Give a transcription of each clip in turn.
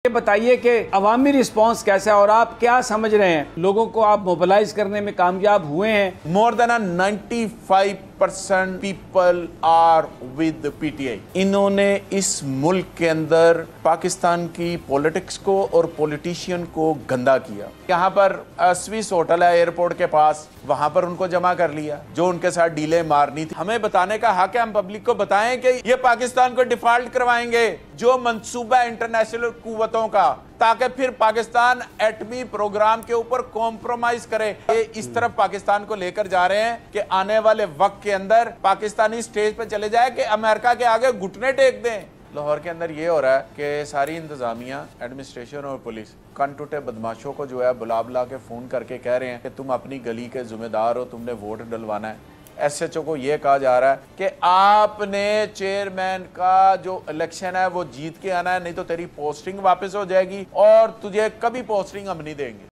ये बताइए कि अवामी रिस्पांस कैसा है और आप क्या समझ रहे हैं, लोगों को आप मोबिलाइज करने में कामयाब हुए हैं? More than 95% people are with PTI. इन्होंने इस मुल्क के अंदर पाकिस्तान की पॉलिटिक्स को और पॉलिटिशियन को गंदा किया। यहाँ पर स्विस होटल है एयरपोर्ट के पास, वहां पर उनको जमा कर लिया, जो उनके साथ डीले मारनी थी। हमें बताने का हक है, हम पब्लिक को बताएं कि ये पाकिस्तान को डिफॉल्ट करवाएंगे, जो मंसूबा इंटरनेशनल कुव्वतों का, ताकि फिर पाकिस्तान एटमी प्रोग्राम के ऊपर कॉम्प्रोमाइज करे। ये इस तरफ पाकिस्तान को लेकर जा रहे हैं कि आने वाले वक्त के अंदर पाकिस्तानी स्टेज पे चले जाए कि अमेरिका के आगे घुटने टेक दें। लाहौर के अंदर ये हो रहा है कि सारी इंतजामिया, एडमिनिस्ट्रेशन और पुलिस कन टूटे बदमाशों को जो है बुला के फोन करके कह रहे हैं कि तुम अपनी गली के जिम्मेदार हो, तुमने वोट डलवाना है। एसएचओ को यह कहा जा रहा है कि आपने चेयरमैन का जो इलेक्शन है वो जीत के आना है, नहीं तो तेरी पोस्टिंग वापस हो जाएगी और तुझे कभी पोस्टिंग हम नहीं देंगे।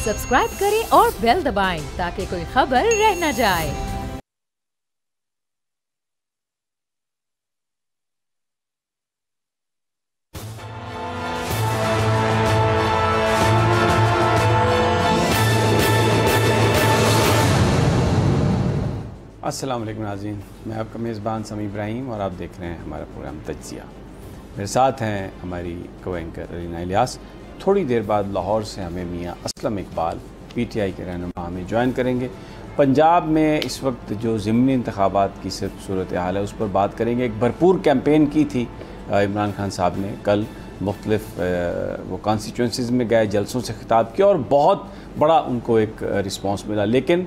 सब्सक्राइब करें और बेल दबाएं ताकि कोई खबर रह न जाए। अस्सलाम वालेकुम नाज़रीन, मैं आपका मेज़बान समी इब्राहिम और आप देख रहे हैं हमारा प्रोग्राम तज्ज़िया। मेरे साथ हैं हमारी को एंकर अलीना इलियास। थोड़ी देर बाद लाहौर से हमें मियाँ असलम इकबाल पीटीआई के रहनुमा हमें ज्वाइन करेंगे। पंजाब में इस वक्त जो ज़िमनी इंतखाबात की सूरत हाल है उस पर बात करेंगे। एक भरपूर कैंपेन की थी इमरान खान साहब ने, कल मुख्तलिफ वो कॉन्स्टिट्यूंसीज़ में गए, जलसों से खिताब किया और बहुत बड़ा उनको एक रिस्पॉन्स मिला। लेकिन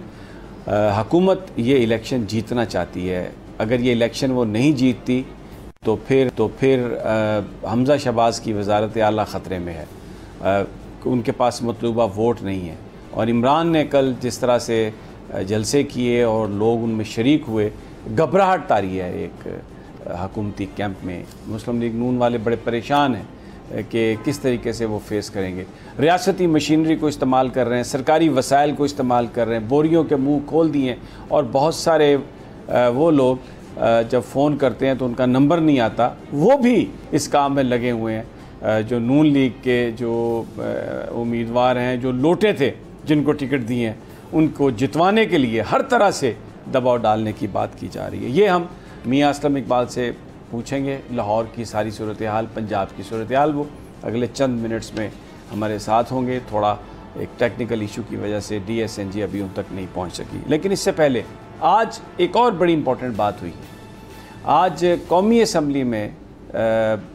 हुकूमत ये इलेक्शन जीतना चाहती है। अगर ये इलेक्शन वो नहीं जीतती तो फिर हमज़ा शहबाज की वज़ारत आला ख़तरे में है। उनके पास मतलूबा वोट नहीं है। और इमरान ने कल जिस तरह से जलसे किए और लोग उनमें शरीक हुए, घबराहट तारी है एक हुकूमती कैंप में। मुस्लिम लीग नून वाले बड़े परेशान हैं कि किस तरीके से वो फेस करेंगे। रियासती मशीनरी को इस्तेमाल कर रहे हैं, सरकारी वसाइल को इस्तेमाल कर रहे हैं, बोरियों के मुंह खोल दिए और बहुत सारे वो लोग जब फ़ोन करते हैं तो उनका नंबर नहीं आता, वो भी इस काम में लगे हुए हैं। जो नून लीग के जो उम्मीदवार हैं, जो लोटे थे, जिनको टिकट दिए हैं, उनको जितवाने के लिए हर तरह से दबाव डालने की बात की जा रही है। ये हम मियाँ असलम इकबाल से पूछेंगे, लाहौर की सारी सूरत हाल, पंजाब की सूरत हाल। वो अगले चंद मिनट्स में हमारे साथ होंगे। थोड़ा एक टेक्निकल इशू की वजह से DSNG अभी उन तक नहीं पहुंच सकी। लेकिन इससे पहले आज एक और बड़ी इंपॉर्टेंट बात हुई। आज कौमी असम्बली में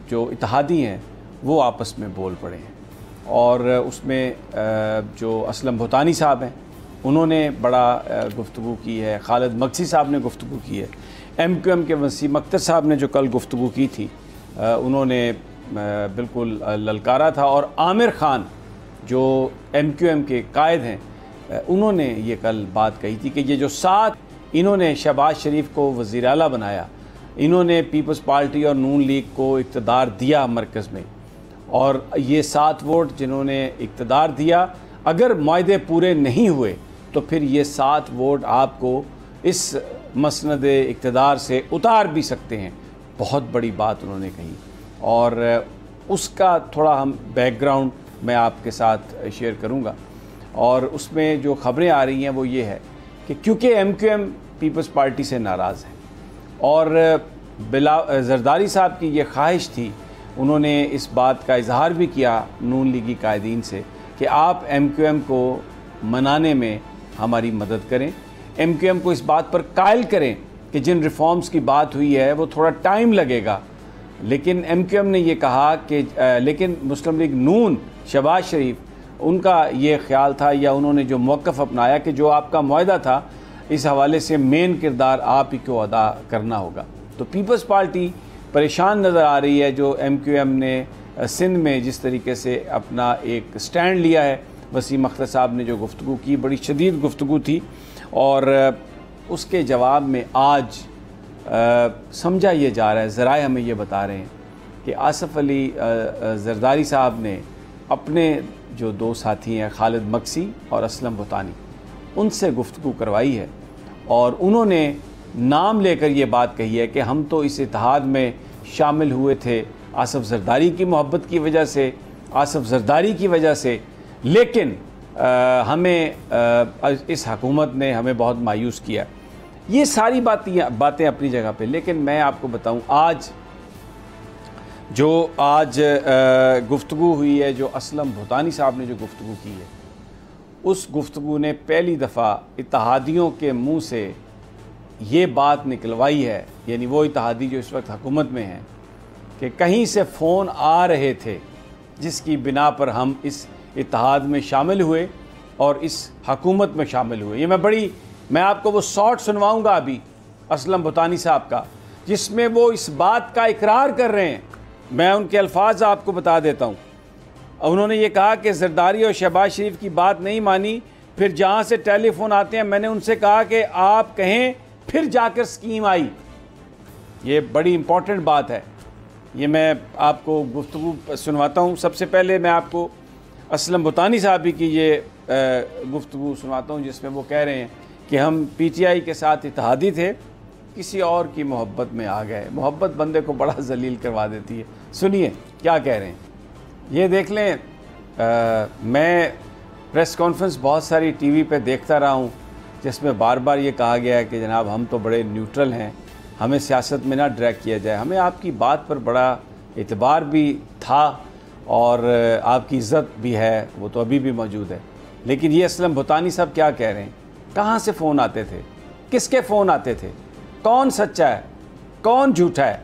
जो इत्तेहादी हैं वो आपस में बोल पड़े हैं और उसमें जो असलम भूतानी साहब हैं उन्होंने बड़ा गुफ्तगू की है, खालिद मक्सी साहब ने गुफ्तगू की है, MQM के वसीम अख्तर साहब ने जो कल गुफ्तगू की थी उन्होंने बिल्कुल ललकारा था। और आमिर खान जो MQM के कायद हैं उन्होंने ये कल बात कही थी कि ये जो 7 इन्होंने शहबाज शरीफ को वज़ीर आला बनाया, इन्होंने पीपल्स पार्टी और नून लीग को इक़्तिदार दिया मरकज़ में, और ये 7 वोट जिन्होंने इक़्तिदार दिया, अगर मुआहदे पूरे नहीं हुए तो फिर ये 7 वोट आपको इस मसनद इक़्तिदार से उतार भी सकते हैं। बहुत बड़ी बात उन्होंने कही और उसका थोड़ा हम बैकग्राउंड मैं आपके साथ शेयर करूंगा। और उसमें जो ख़बरें आ रही हैं वो ये है कि क्योंकि MQM पीपल्स पार्टी से नाराज़ है और जरदारी साहब की ये ख्वाहिश थी, उन्होंने इस बात का इजहार भी किया नून लीगी कायदीन से कि आप MQM को मनाने में हमारी मदद करें, MQM को इस बात पर कायल करें कि जिन रिफॉर्म्स की बात हुई है वो थोड़ा टाइम लगेगा। लेकिन MQM ने ये कहा कि लेकिन मुस्लिम लीग नून, शहबाज शरीफ, उनका ये ख्याल था या उन्होंने जो मौक़िफ़ अपनाया कि जो आपका मुआहदा था इस हवाले से मेन किरदार आप ही को अदा करना होगा। तो पीपल्स पार्टी परेशान नज़र आ रही है। जो MQM ने सिंध में जिस तरीके से अपना एक स्टैंड लिया है, वसीम अख्तर साहब ने जो गुफ्तगू की, बड़ी शदीद गुफ्तगू थी और उसके जवाब में आज समझा ये जा रहा है, ज़राए हमें ये बता रहे हैं कि आसिफ अली जरदारी साहब ने अपने जो 2 साथी हैं खालिद मक्सी और असलम भूतानी, उनसे गुफ्तगू करवाई है और उन्होंने नाम लेकर ये बात कही है कि हम तो इस इत्तेहाद में शामिल हुए थे आसफ जरदारी की मोहब्बत की वजह से, आसफ जरदारी की वजह से, लेकिन हमें इस हुकूमत ने हमें बहुत मायूस किया। ये सारी बातें अपनी जगह पे, लेकिन मैं आपको बताऊं आज गुफ्तगू हुई है, जो असलम भूतानी साहब ने जो गुफ्तगू की है, उस गुफ्तगू ने पहली दफ़ा इत्तेहादियों के मुंह से ये बात निकलवाई है, यानी वो इत्तेहादी जो इस वक्त हुकूमत में हैं, कि कहीं से फ़ोन आ रहे थे जिसकी बिना पर हम इस इत्तेहाद में शामिल हुए और इस हुकूमत में शामिल हुए। ये मैं आपको वो शॉर्ट सुनवाऊंगा अभी असलम भूतानी साहब का, जिसमें वो इस बात का इकरार कर रहे हैं। मैं उनके अल्फाज आपको बता देता हूँ। उन्होंने ये कहा कि जरदारी और शहबाज शरीफ की बात नहीं मानी, फिर जहाँ से टेलीफोन आते हैं मैंने उनसे कहा कि आप कहें, फिर जाकर स्कीम आई। ये बड़ी इम्पॉर्टेंट बात है, ये मैं आपको गुफ्तगू सुनवाता हूँ। सबसे पहले मैं आपको असलम भूतानी साहब की ये गुफ्तगू सुनवाता हूँ, जिसमें वो कह रहे हैं कि हम PTI के साथ इत्तेहादी थे, किसी और की मोहब्बत में आ गए। मोहब्बत बंदे को बड़ा जलील करवा देती है। सुनिए क्या कह रहे हैं, ये देख लें। मैं प्रेस कॉन्फ्रेंस बहुत सारी TV पे देखता रहा हूँ, जिसमें बार बार ये कहा गया है कि जनाब हम तो बड़े न्यूट्रल हैं, हमें सियासत में ना ड्रैग किया जाए। हमें आपकी बात पर बड़ा एतबार भी था और आपकी इज़्ज़त भी है, वो तो अभी भी मौजूद है। लेकिन ये असलम भूतानी साहब क्या कह रहे हैं, कहाँ से फ़ोन आते थे, किसके फ़ोन आते थे, कौन सच्चा है, कौन झूठा है,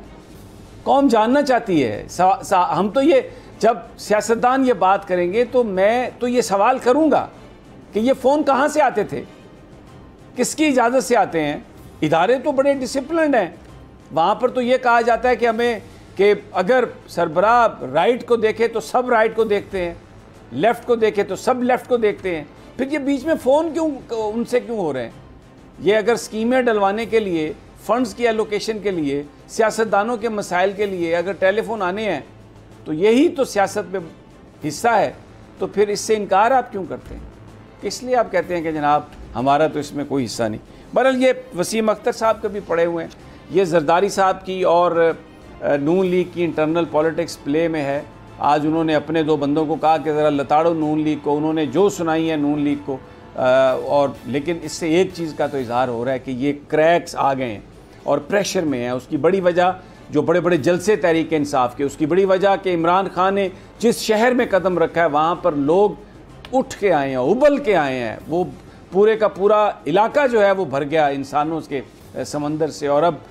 कौन जानना चाहती है। हम तो ये, जब सियासतदान ये बात करेंगे तो मैं तो ये सवाल करूँगा कि ये फ़ोन कहाँ से आते थे, किसकी इजाज़त से आते हैं। इदारे तो बड़े डिसिप्लिन्ड हैं, वहाँ पर तो ये कहा जाता है कि हमें कि अगर सरबराह राइट को देखे तो सब राइट को देखते हैं, लेफ़्ट को देखे तो सब लेफ़्ट को देखते हैं। फिर ये बीच में फ़ोन उनसे क्यों हो रहे हैं? ये अगर स्कीमें डलवाने के लिए, फ़ंड्स की एलोकेशन के लिए, सियासतदानों के मसाइल के लिए अगर टेलीफोन आने हैं, तो यही तो सियासत में हिस्सा है। तो फिर इससे इनकार आप क्यों करते हैं? इसलिए आप कहते हैं कि जनाब हमारा तो इसमें कोई हिस्सा नहीं। बहरहाल ये वसीम अख्तर साहब के भी पड़े हुए हैं, ये जरदारी साहब की और नून लीग की इंटरनल पॉलिटिक्स प्ले में है। आज उन्होंने अपने 2 बंदों को कहा कि ज़रा लताड़ो नून लीग को, उन्होंने जो सुनाई है नून लीग को, और लेकिन इससे एक चीज़ का तो इजहार हो रहा है कि ये क्रैक्स आ गए हैं और प्रेशर में है। उसकी बड़ी वजह जो बड़े बड़े जलसे तहरीक इंसाफ के, उसकी बड़ी वजह कि इमरान खान ने जिस शहर में कदम रखा है वहाँ पर लोग उठ के आए हैं, उबल के आए हैं। वो पूरे का पूरा इलाका जो है वो भर गया इंसानों के समंदर से। और अब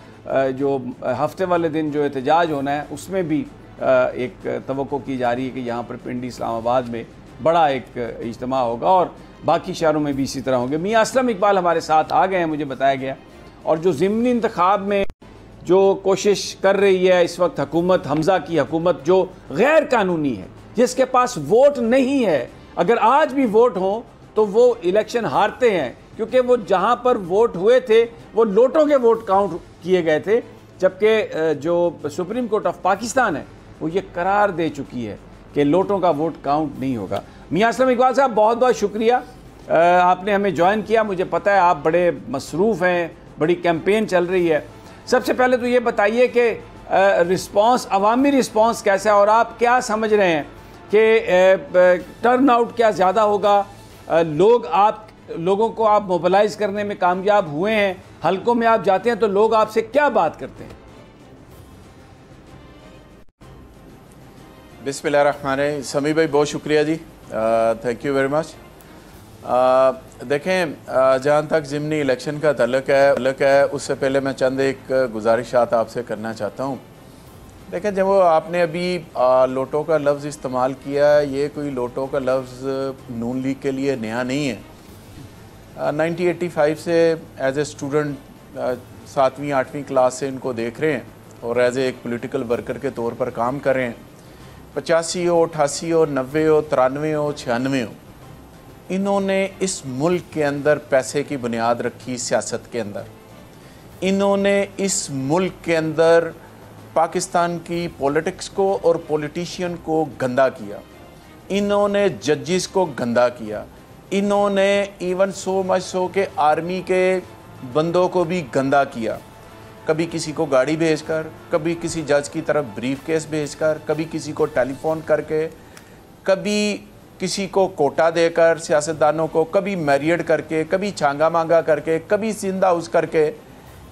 जो हफ्ते वाले दिन जो एहतजाज होना है, उसमें भी एक तवक्को की जा रही है कि यहाँ पर पिंडी इस्लामाबाद में बड़ा एक इज्तिमा होगा और बाकी शहरों में भी इसी तरह होंगे। मियाँ असलम इकबाल हमारे साथ आ गए हैं, मुझे बताया गया। और जो ज़िमनी इंतखाब में जो कोशिश कर रही है इस वक्त हुकूमत, हमज़ा की हुकूमत, जो गैर कानूनी है, जिसके पास वोट नहीं है, अगर आज भी वोट हो तो वो इलेक्शन हारते हैं, क्योंकि वो जहाँ पर वोट हुए थे वो लोटों के वोट काउंट किए गए थे। जबकि जो सुप्रीम कोर्ट ऑफ पाकिस्तान है वो ये करार दे चुकी है कि लोटों का वोट काउंट नहीं होगा। मियाँ असलम इकबाल साहब, बहुत बहुत शुक्रिया, आपने हमें ज्वाइन किया। मुझे पता है आप बड़े मसरूफ़ हैं, बड़ी कैंपेन चल रही है। सबसे पहले तो ये बताइए कि रिस्पांस, अवामी रिस्पांस कैसा है और आप क्या समझ रहे हैं कि टर्न आउट क्या ज़्यादा होगा? लोगों को आप मोबिलाइज़ करने में कामयाब हुए हैं? हलकों में आप जाते हैं तो लोग आपसे क्या बात करते हैं? बिस्मिल्लाहिर्रहमानिर्रहीम। समी भाई बहुत शुक्रिया जी, थैंक यू वेरी मच। देखें, जहाँ तक ज़िमनी इलेक्शन का तल्लुक़ है उससे पहले मैं चंद एक गुजारिशात आपसे करना चाहता हूँ। देखें, जब वो आपने अभी लोटो का लफ्ज़ इस्तेमाल किया, ये कोई लोटो का लफ्ज़ नून लीग के लिए नया नहीं है। 1985 से एज ए स्टूडेंट 7वीं 8वीं क्लास से इनको देख रहे हैं और एज ए एक पॉलिटिकल वर्कर के तौर पर काम कर रहे हैं। 85 हो, 88 हो, 90 हो, 93 हो, 96 हो, इन्होंने इस मुल्क के अंदर पैसे की बुनियाद रखी। सियासत के अंदर इन्होंने इस मुल्क के अंदर पाकिस्तान की पॉलिटिक्स को और पॉलिटिशियन को गंदा किया। इन्होंने जजेस को गंदा किया। इन्होंने इवन सो मच सो के आर्मी के बंदों को भी गंदा किया। कभी किसी को गाड़ी भेजकर, कभी किसी जज की तरफ ब्रीफ केस भेजकर, कभी किसी को टेलीफोन करके, कभी किसी को कोटा देकर सियासतदानों को, कभी मैरियड करके, कभी छांगा मांगा करके, कभी सिंध हाउस करके,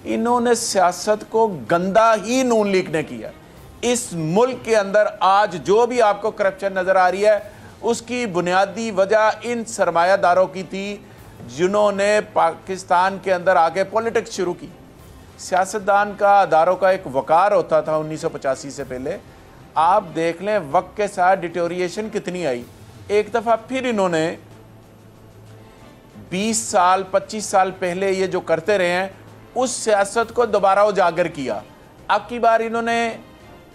इन्होंने सियासत को गंदा ही नून लीग ने किया। इस मुल्क के अंदर आज जो भी आपको करप्शन नज़र आ रही है, उसकी बुनियादी वजह इन सरमायादारों की थी जिन्होंने पाकिस्तान के अंदर आके पॉलिटिक्स शुरू की। सियासतदान का, अदारों का एक वकार होता था 1985 से पहले। आप देख लें वक्त के साथ डिटोरिएशन कितनी आई। एक दफ़ा फिर इन्होंने 20 साल 25 साल पहले ये जो करते रहे हैं उस सियासत को दोबारा उजागर किया। अब की बार इन्होंने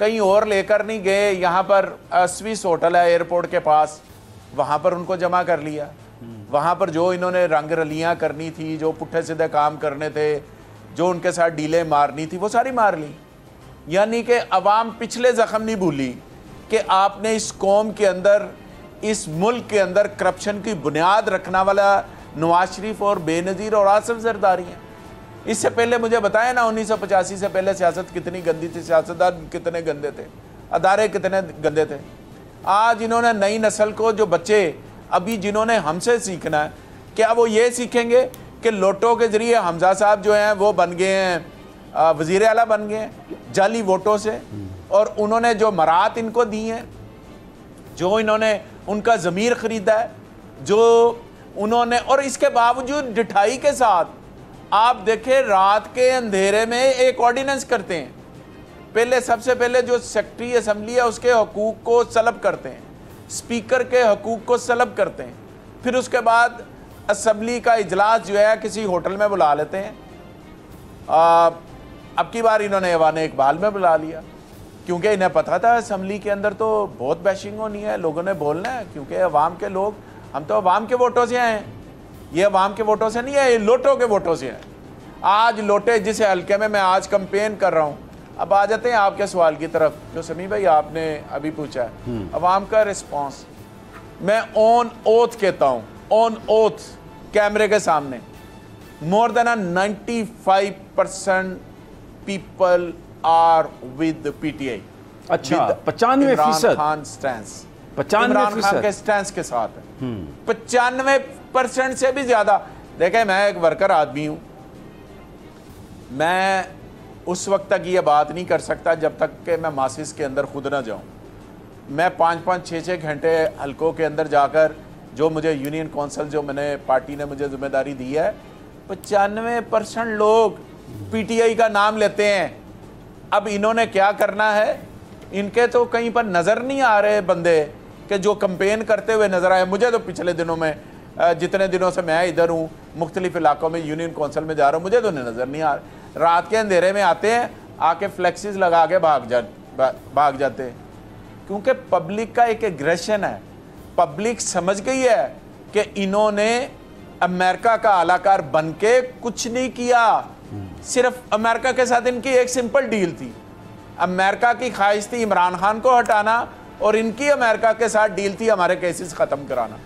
कहीं और लेकर नहीं गए, यहाँ पर स्विस होटल है एयरपोर्ट के पास, वहाँ पर उनको जमा कर लिया। वहाँ पर जो इन्होंने रंग रलियाँ करनी थी, जो पुट्ठे सीधे काम करने थे, जो उनके साथ डीलें मारनी थी, वो सारी मार ली। यानी कि अवाम पिछले ज़ख्म नहीं भूली कि आपने इस कौम के अंदर, इस मुल्क के अंदर करप्शन की बुनियाद रखने वाला नवाज शरीफ और बेनज़ीर और आसिफ जरदारी हैं। इससे पहले मुझे बताएं ना, 1985 से पहले सियासत कितनी गंदी थी, सियासतदान कितने गंदे थे, अदारे कितने गंदे थे। आज इन्होंने नई नस्ल को, जो बच्चे अभी जिन्होंने हमसे सीखना है, क्या वो ये सीखेंगे कि लोटों के ज़रिए हमजा साहब जो हैं वो बन गए हैं वज़ीर आला बन गए हैं जाली वोटों से, और उन्होंने जो मरात इनको दी हैं, जो इन्होंने उनका ज़मीर ख़रीदा है, जो उन्होंने, और इसके बावजूद ढिठाई के साथ आप देखें रात के अंधेरे में एक ऑर्डिनेंस करते हैं। पहले सबसे पहले जो सेक्रेटरी असम्बली है उसके हकूक़ को सलब करते हैं, स्पीकर के हकूक़ को सलब करते हैं, फिर उसके बाद असम्बली का इजलास जो है किसी होटल में बुला लेते हैं। अब की बार इन्होंने ऐवान इकबाल में बुला लिया, क्योंकि इन्हें पता था असम्बली के अंदर तो बहुत बैशिंग होनी है, लोगों ने बोलना है, क्योंकि अवाम के लोग, हम तो अवाम के वोटों से आए हैं, ये अवाम के वोटों से नहीं है, ये लोटों के वोटों से है। आज लोटे जिस हल्के में मैं आज कंपेन कर रहा हूँ, अब आ जाते हैं आपके सवाल की तरफ जो समी भाई आपने अभी पूछा है, अवाम का रिस्पॉन्स। मैं ऑन ओथ कहता हूँ, ऑन ओथ कैमरे के सामने, more than 95% people are with PTI. अच्छा, 95%? खान स्टैंस 95% खान के स्टैंस के साथ है। 95% से भी ज्यादा। देखें, मैं एक वर्कर आदमी हूं, मैं उस वक्त तक ये बात नहीं कर सकता जब तक कि मैं मासिस के अंदर खुद ना जाऊं। मैं 5-5, 6-6 घंटे हलकों के अंदर जाकर, जो मुझे यूनियन कौंसिल, जो मैंने पार्टी ने मुझे जिम्मेदारी दी है, 95% लोग पीटीआई का नाम लेते हैं। अब इन्होंने क्या करना है, इनके तो कहीं पर नज़र नहीं आ रहे बंदे कि जो कंपेन करते हुए नज़र आए। मुझे तो पिछले दिनों में, जितने दिनों से मैं इधर हूँ, मुख्तलिफ इलाकों में यूनियन कौंसिल में जा रहा हूँ, मुझे तो नज़र नहीं आ रहा। रात के अंधेरे में आते हैं, आके फ्लेक्सिस लगा के भाग जाते हैं, क्योंकि पब्लिक का एक एग्रेशन है। पब्लिक समझ गई है कि इन्होंने अमेरिका का आलाकार बन के कुछ नहीं किया। सिर्फ अमेरिका के साथ इनकी एक सिंपल डील थी। अमेरिका की ख्वाहिश थी इमरान खान को हटाना, और इनकी अमेरिका के साथ डील थी हमारे केसेस खत्म कराना।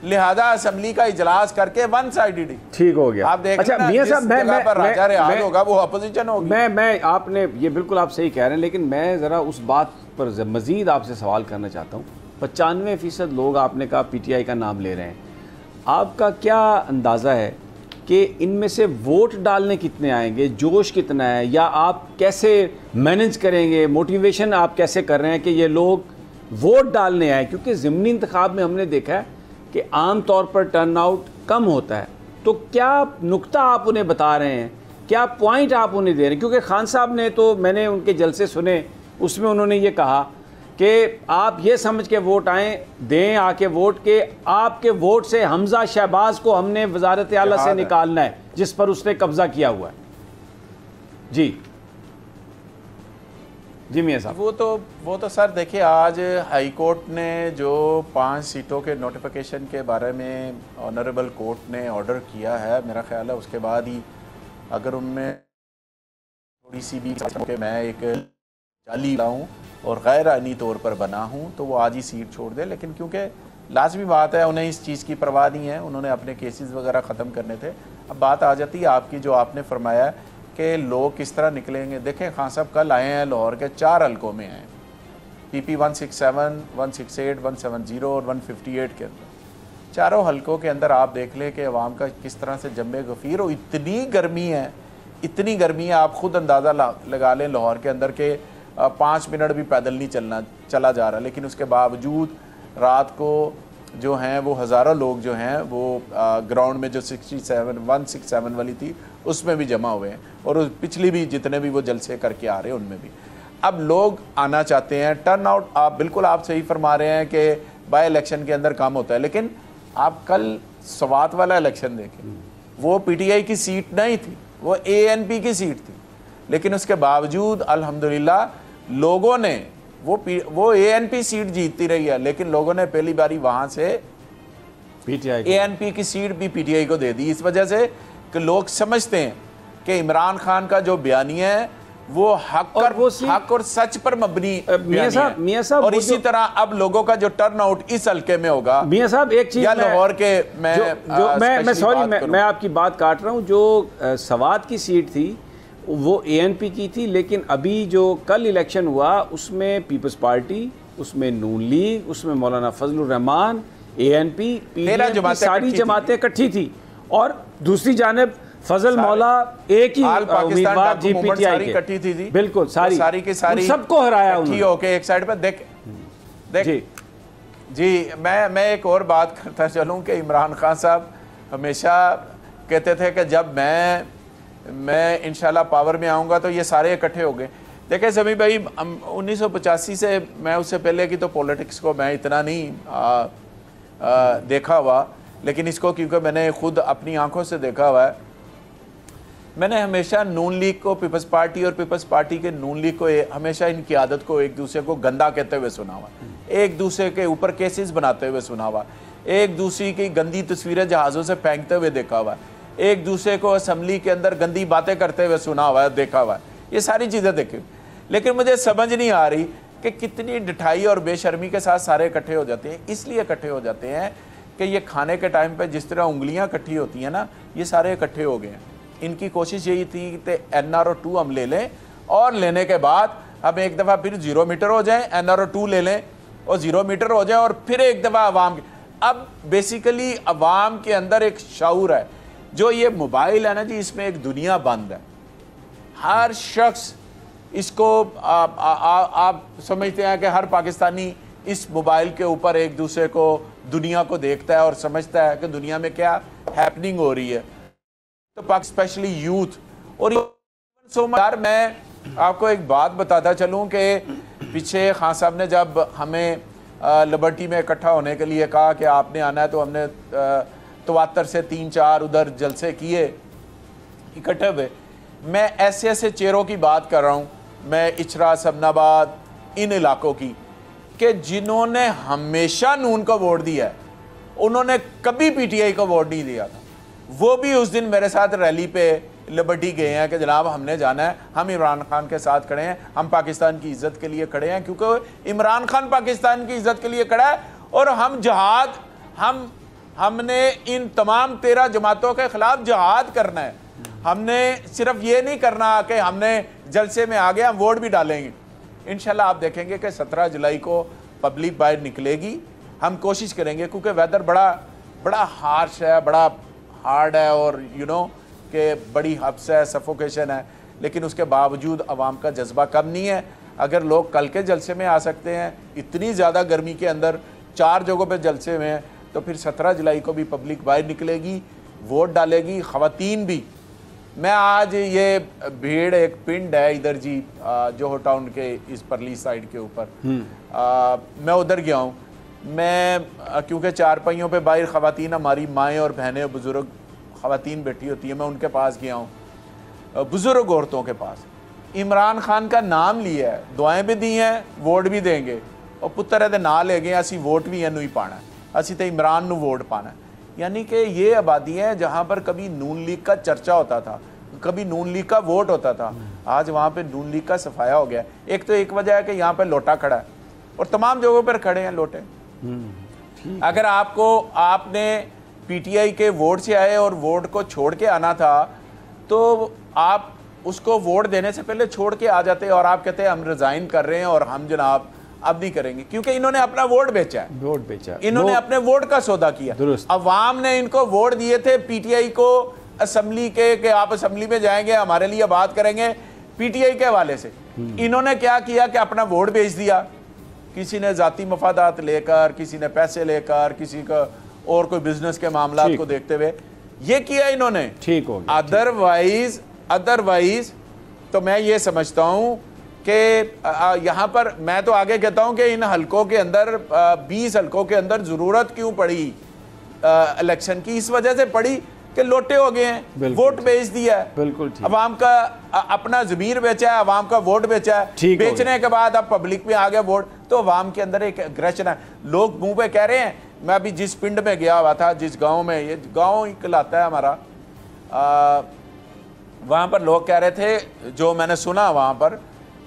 लिहाजा असेंबली का इजलास करके वन साइडेड ठीक हो गया। आप देख, अच्छा मियां साहब, मैं होगा वो अपोजिशन होगी। मैं आपने ये बिल्कुल आप सही कह रहे हैं, लेकिन मैं ज़रा उस बात पर मज़ीद आपसे सवाल करना चाहता हूँ। 95% लोग आपने कहा पीटीआई का नाम ले रहे हैं, आपका क्या अंदाज़ा है कि इनमें से वोट डालने कितने आएंगे, जोश कितना है, या आप कैसे मैनेज करेंगे, मोटिवेशन आप कैसे कर रहे हैं कि ये लोग वोट डालने आए? क्योंकि ज़िमनी इंतखाब में हमने देखा है कि आम तौर पर टर्नआउट कम होता है, तो क्या नुक्ता आप उन्हें बता रहे हैं, क्या पॉइंट आप उन्हें दे रहे हैं? क्योंकि खान साहब ने, तो मैंने उनके जलसे सुने, उसमें उन्होंने ये कहा कि आप ये समझ के वोट आएँ, दें आके वोट के, आपके वोट से हमजा शहबाज को हमने वजारत आला से निकालना है जिस पर उसने कब्जा किया हुआ है। जी जी मियां साहब। वो तो सर देखिए, आज हाई कोर्ट ने जो 5 सीटों के नोटिफिकेशन के बारे में ऑनरेबल कोर्ट ने ऑर्डर किया है, मेरा ख्याल है उसके बाद ही अगर उनमें थोड़ी सी भी कि मैं एक जाली लाऊं और गैर आईनी तौर पर बना हूं, तो वो आज ही सीट छोड़ दे। लेकिन क्योंकि लाजमी बात है, उन्हें इस चीज़ की परवाह नहीं है, उन्होंने अपने केसेस वगैरह ख़त्म करने थे। अब बात आ जाती है आपकी, जो आपने फरमाया कि लोग किस तरह निकलेंगे। देखें खान साहब कल आए हैं लाहौर के 4 हलकों में आए, PP 167, 168, 170 और 158 के अंदर। चारों हलकों के अंदर आप देख लें कि अवाम का किस तरह से जम्मे गफ़ीर, और इतनी गर्मी है, इतनी गर्मी है, आप ख़ुद अंदाज़ा लगा लें लाहौर के अंदर के 5 मिनट भी पैदल नहीं चला जा रहा, लेकिन उसके बावजूद रात को जो हैं वो हज़ारों लोग जो हैं वो ग्राउंड में जो 167 वाली थी उसमें भी जमा हुए हैं, और उस पिछली भी जितने भी वो जलसे करके आ रहे हैं उनमें भी अब लोग आना चाहते हैं। टर्न आउट आप बिल्कुल आप सही फरमा रहे हैं कि बाई इलेक्शन के अंदर कम होता है, लेकिन आप कल स्वात वाला इलेक्शन देखें, वो PTI की सीट नहीं थी, वो ANP की सीट थी, लेकिन उसके बावजूद अल्हम्दुलिल्लाह लोगों ने वो ANP सीट जीतती रही है, लेकिन लोगों ने पहली बारी वहां से ANP की सीट भी PTI को दे दी, इस वजह से कि लोग समझते हैं कि इमरान खान का जो बयानिया है वो हक और सच पर मबनी मियां साहब, और इसी तरह अब लोगों का जो टर्न आउट इस हल्के में होगा। मियां साहब एक चीज लाहौर के मैं आपकी बात काट रहा हूं, जो सवात की सीट थी वो ANP की थी, लेकिन अभी जो कल इलेक्शन हुआ उसमें पीपल्स पार्टी, उसमें नून लीग, उसमें मौलाना फजलुर रहमान, ANP, PDM सारी जमातें इकट्ठी थी, और दूसरी जानिब फजल मौला एक ही उम्मीदवार जी PTI के इकट्ठी थी, बिल्कुल सारी की सारी सबको हराया उन्होंने होके एक साइड पर। देख जी मैं एक और बात करता चलूं कि इमरान खान साहब हमेशा कहते थे कि जब मैं इंशाल्लाह पावर में आऊँगा तो ये सारे इकट्ठे हो गए। देखें समी भाई, 1985 से मैं उससे पहले की तो पॉलिटिक्स को मैं इतना नहीं देखा हुआ, लेकिन इसको क्योंकि मैंने खुद अपनी आंखों से देखा हुआ है। मैंने हमेशा नून लीग को पीपल्स पार्टी और पीपल्स पार्टी के नून लीग को हमेशा इनकी आदत को एक दूसरे को गंदा कहते हुए सुना हुआ, एक दूसरे के ऊपर केसेस बनाते हुए सुना हुआ, एक दूसरे की गंदी तस्वीरें जहाज़ों से फेंकते हुए देखा हुआ, एक दूसरे को असम्बली के अंदर गंदी बातें करते हुए सुना हुआ है, देखा हुआ है, ये सारी चीज़ें देखी। लेकिन मुझे समझ नहीं आ रही कि कितनी ढिठाई और बेशर्मी के साथ सारे इकट्ठे हो जाते हैं। इसलिए इकट्ठे हो जाते हैं कि ये खाने के टाइम पे जिस तरह उंगलियां इकट्ठी होती हैं ना, ये सारे इकट्ठे हो गए हैं। इनकी कोशिश यही थी कि NRO 2 हम ले लें, और लेने के बाद हम एक दफ़ा फिर 0 मीटर हो जाएं, NRO 2 ले लें और 0 मीटर हो जाए, और फिर एक दफ़ा अवाम अब बेसिकली अवाम के अंदर एक शऊर है। जो ये मोबाइल है ना जी, इसमें एक दुनिया बंद है। हर शख्स इसको आप समझते हैं कि हर पाकिस्तानी इस मोबाइल के ऊपर एक दूसरे को, दुनिया को देखता है और समझता है कि दुनिया में क्या हैपनिंग हो रही है। तो स्पेशली यूथ और यार, मैं आपको एक बात बताता चलूं कि पीछे खान साहब ने जब हमें लिबर्टी में इकट्ठा होने के लिए कहा कि आपने आना है, तो हमने 73 से 3-4 उधर जलसे किए इकट्ठे हुए। मैं ऐसे ऐसे चेहरों की बात कर रहा हूँ, मैं इचरा, सबनाबाद, इन इलाकों की, कि जिन्होंने हमेशा नून को वोट दिया है, उन्होंने कभी PTI को वोट नहीं दिया था। वो भी उस दिन मेरे साथ रैली पे लिबर्टी गए हैं कि जनाब हमने जाना है, हम इमरान खान के साथ खड़े हैं, हम पाकिस्तान की इज्जत के लिए खड़े हैं, क्योंकि इमरान खान पाकिस्तान की इज्जत के लिए खड़ा है, और हम जहाद हमने इन तमाम 13 जमातों के खिलाफ जहाद करना है। हमने सिर्फ ये नहीं करना कि हमने जलसे में आ गए, हम वोट भी डालेंगे। इंशाल्लाह आप देखेंगे कि 17 जुलाई को पब्लिक बाहर निकलेगी। हम कोशिश करेंगे, क्योंकि वेदर बड़ा हार्श है, बड़ा हार्ड है, और कि बड़ी हब्स है, सफोकेशन है, लेकिन उसके बावजूद अवाम का जज्बा कम नहीं है। अगर लोग कल के जलसे में आ सकते हैं, इतनी ज़्यादा गर्मी के अंदर 4 जगहों पे जलसे में हैं, तो फिर 17 जुलाई को भी पब्लिक बाहर निकलेगी, वोट डालेगी, ख़वातीन भी। मैं आज ये भीड़ एक पिंड है इधर जी, जोहर टाउन के इस परली साइड के ऊपर, मैं उधर गया हूँ। मैं क्योंकि 4 पहियों पे बाहर ख़वातीन, हमारी माएँ और बहनें, बुज़ुर्ग ख़वातीन बैठी होती है, मैं उनके पास गया हूँ, बुज़ुर्ग औरतों के पास। इमरान खान का नाम लिया है, दुआएं भी दी हैं, वोट भी देंगे, और पुत्र दे ना ले गए, असी वोट भी इनू ही पाना, असी तो इमरान नू वोट पाना। यानी कि ये आबादी है जहाँ पर कभी नून लीग का चर्चा होता था, कभी नून लीग का वोट होता था, आज वहाँ पे नून लीग का सफाया हो गया। एक तो एक वजह है कि यहाँ पे लोटा खड़ा है, और तमाम जगहों पर खड़े हैं लोटे। अगर आपने PTI के वोट से आए और वोट को छोड़ के आना था, तो आप उसको वोट देने से पहले छोड़ के आ जाते और आप कहते हैं हम रिजाइन कर रहे हैं और हम जनाब अब नहीं करेंगे, क्योंकि इन्होंने अपना वोट बेचा है, वोट बेचा, इन्होंने अपने वोट का सौदा किया। अवाम ने इनको वोट दिए थे पीटीआई को असेंबली के कि आप असेंबली में जाएंगे हमारे लिए बात करेंगे पीटीआई के हवाले से। इन्होंने क्या किया कि अपना वोट बेच दिया, किसी ने जाती मफादात लेकर, किसी ने पैसे लेकर, किसी का और कोई बिजनेस के मामला को देखते हुए ये किया इन्होंने। ठीक हो गया। अदरवाइज तो मैं ये समझता हूं कि यहां पर मैं तो आगे कहता हूं कि इन हलकों के अंदर 20 हलकों के अंदर जरूरत क्यों पड़ी इलेक्शन की, इस वजह से पड़ी कि लोटे हो गए हैं, वोट बेच दिया है, बिल्कुल ठीक। अवाम का अपना ज़मीर बेचा है, अवाम का वोट बेचा है, बेचने के बाद अब पब्लिक में आ गया वोट, तो अवाम के अंदर एक एग्रेशन है। लोग मुंह पे कह रहे हैं, मैं अभी जिस पिंड में गया हुआ था, जिस गांव में, ये गांव ही कहलाता है हमारा, वहां पर लोग कह रहे थे, जो मैंने सुना वहां पर,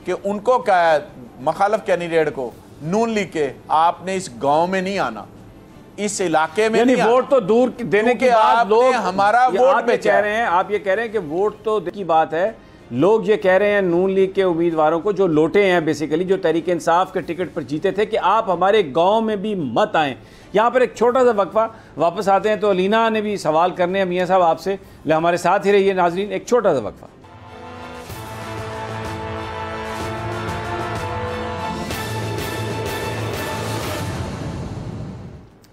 कि उनको क्या है मुखालिफ कैंडिडेट को, नून लीग के, आपने इस गांव में नहीं आना, इस इलाके में नहीं, वोट तो दूर देने के बाद लोग हमारा वोट पे कह रहे हैं, आप ये कह रहे हैं कि वोट तो की बात है, लोग ये कह रहे हैं नून लीग के उम्मीदवारों को जो लोटे हैं, बेसिकली जो तहरीक इंसाफ के टिकट पर जीते थे, कि आप हमारे गांव में भी मत आएं। यहाँ पर एक छोटा सा वक्फा, वापस आते हैं तो अलीना ने भी सवाल करने हैं मियाँ साहब आपसे, हमारे साथ ही रहिए नाजरीन, एक छोटा सा वक्फा।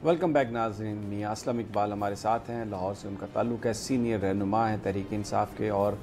वेलकम बैक नाज़रीन। मियाँ असलम इकबाल हमारे साथ हैं, लाहौर से उनका ताल्लुक़ है, सीनियर रहनुमा हैं तहरीक इंसाफ के और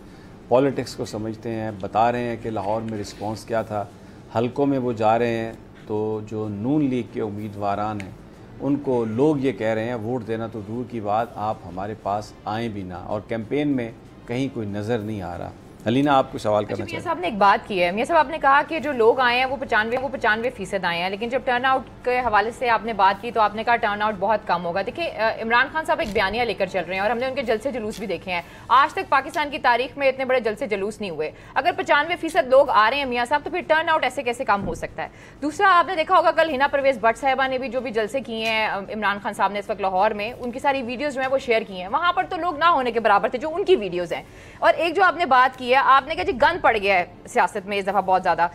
पॉलिटिक्स को समझते हैं। बता रहे हैं कि लाहौर में रिस्पांस क्या था, हलकों में वो जा रहे हैं तो जो नून लीग के उम्मीदवारान हैं उनको लोग ये कह रहे हैं वोट देना तो दूर की बात, आप हमारे पास आएँ भी ना, और कैंपेन में कहीं कोई नज़र नहीं आ रहा। अलीना आपको सवाल करना चाहिए। मियां साहब ने एक बात की है, मियां साहब आपने कहा कि जो लोग आए हैं वो 95% आए हैं, लेकिन जब टर्न आउट के हवाले से आपने बात की तो आपने कहा टर्न आउट बहुत कम होगा। देखिए इमरान खान साहब एक बयानिया लेकर चल रहे हैं और हमने उनके जलसे जुलूस भी देखे हैं, आज तक पाकिस्तान की तारीख में इतने बड़े जलसे जुलूस नहीं हुए। अगर 95% लोग आ रहे हैं मियां साहब, तो फिर टर्न आउट ऐसे कैसे कम हो सकता है? दूसरा, आपने देखा होगा कल हिना परवेज भट्ट साहिबा ने भी जो भी जलसे किए हैं इमरान खान साहब ने इस वक्त लाहौर में, उनकी सारी वीडियोज जो है वो शेयर की हैं, वहां पर तो लोग ना होने के बराबर थे जो उनकी वीडियोज हैं। और एक जो आपने बात की है, आपने कहा जी गंद पड़ गया है सियासत में इस दफा बहुत ज्यादा,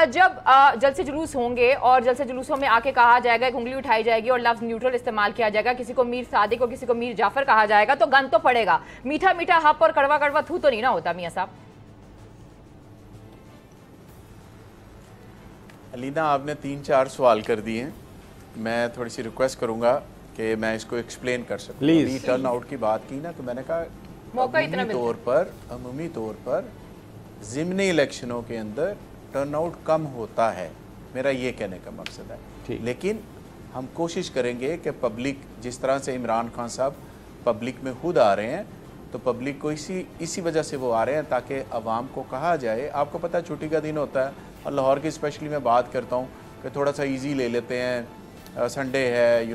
जब जलसे जुलूस होंगे और जलसे जुलूसों में आके कहा जाएगा, एक उंगली उठाई जाएगी और लफ्ज न्यूट्रल इस्तेमाल किया जाएगा, किसी को मीर सादिक और किसी को मीर जाफर कहा जाएगा, तो गंद तो पड़ेगा। मीठा मीठा हप और कड़वा कड़वा थू तो नहीं ना होता मियां साहब? अलीना, आपने 3-4 सवाल कर दिए हैं, मैं थोड़ी सी रिक्वेस्ट करूंगा कि मैं इसको एक्सप्लेन कर सकूं। अभी टर्न आउट की बात की ना, तो मैंने कहा अमूमी तौर पर ज़िमनी इलेक्शनों के अंदर टर्नआउट कम होता है, मेरा ये कहने का मकसद है। लेकिन हम कोशिश करेंगे कि पब्लिक, जिस तरह से इमरान खान साहब पब्लिक में खुद आ रहे हैं, तो पब्लिक को इसी वजह से वो आ रहे हैं ताकि अवाम को कहा जाए, आपको पता है छुट्टी का दिन होता है और लाहौर की स्पेशली मैं बात करता हूँ कि थोड़ा सा ईजी ले लेते हैं, संडे है,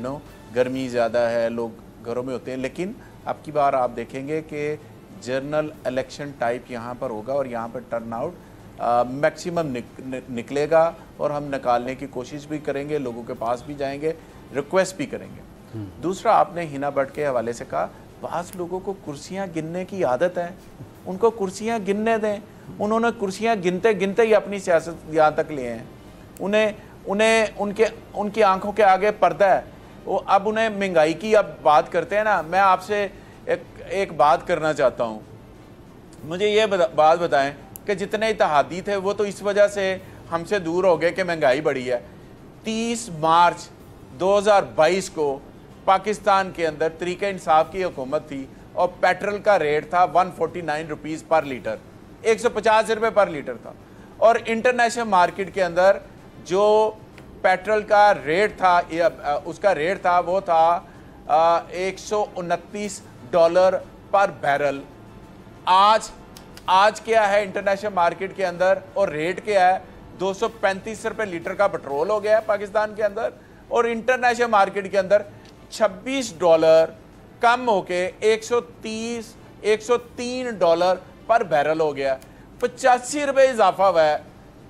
गर्मी ज़्यादा है, लोग घरों में होते हैं। लेकिन अब की बार आप देखेंगे कि जनरल इलेक्शन टाइप यहाँ पर होगा और यहाँ पर टर्नआउट मैक्सिमम निकलेगा और हम निकालने की कोशिश भी करेंगे, लोगों के पास भी जाएंगे, रिक्वेस्ट भी करेंगे। दूसरा, आपने हिना भट्ट के हवाले से कहा, बास लोगों को कुर्सियाँ गिनने की आदत है, उनको कुर्सियाँ गिनने दें। उन्होंने कुर्सियाँ गिनते गिनते ही अपनी सियासत यहाँ तक लिए हैं। उन्हें उनकी आंखों के आगे पर्दा है। वो अब उन्हें महंगाई की अब बात करते हैं ना, मैं आपसे एक बात करना चाहता हूँ, मुझे ये बात बताएं कि जितने इत्तेहादी थे वो तो इस वजह से हमसे दूर हो गए कि महंगाई बढ़ी है। 30 मार्च 2022 को पाकिस्तान के अंदर तहरीक इंसाफ की हुकूमत थी और पेट्रोल का रेट था 149 रुपीज़ पर लीटर, 150 रुपये पर लीटर था। और इंटरनेशनल मार्केट के अंदर जो पेट्रोल का रेट था, उसका रेट था, वो था $129 पर बैरल। आज क्या है इंटरनेशनल मार्केट के अंदर, और रेट क्या है? 235 रुपये लीटर का पेट्रोल हो गया है पाकिस्तान के अंदर, और इंटरनेशनल मार्केट के अंदर $26 कम होके $103 पर बैरल हो गया। 85 रुपये इजाफा हुआ है